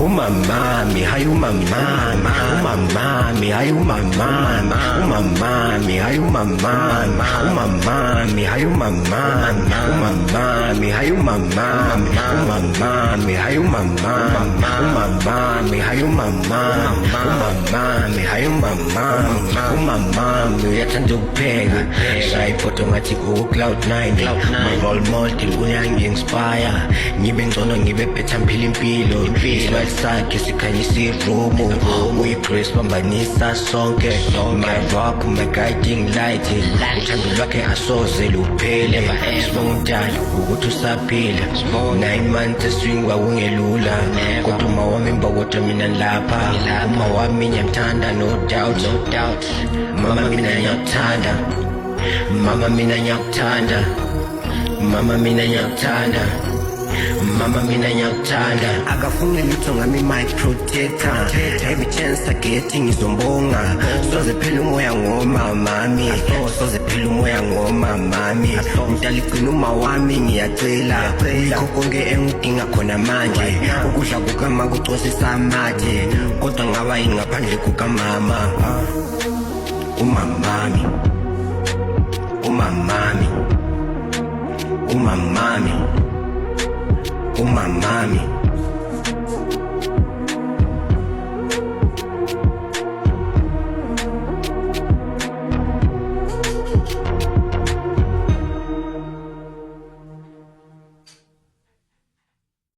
umamami, hayi umamami, umamami, hayi umamami, umamami, hayi umamami, umamami, hayi umamami, umamami, hayi umamami, umamami, hayi umamami, umamami, hayi umamami, umamami, hayi umamami, umamami uyathanda ukupheka sayiphoto ngathi ku-Cloud9 my-role model uyangi-inspire ngibe ngcono ngibe better mphila impilo isibali sakhe sikhanyisa irumu uyi-grace bambanisa sonke my rock my guiding light uthando lwakhe asoze luphele sibonga umdali ukuthi usaphila 9 months eswing wawungelula kodwa uma wami mbokotho mina lapha uma wami ngiyamthanda no doubt mama mina ngiyakuthanda mama mina ngiyakuthanda mama mina ngiyakuthanda mama mina ngiyakuthanda akafuni lutho ngami my protector every chance I get ngizombonga soze phela umoya ngomamami soze phela umoya ngomamami mdali gcina uma wami ngiyacela yikho konke engidinga khona manje ukudla kukama kucosisa amathe kodwa ngaba ingaphandle kukamama umamami umamami umamami umamami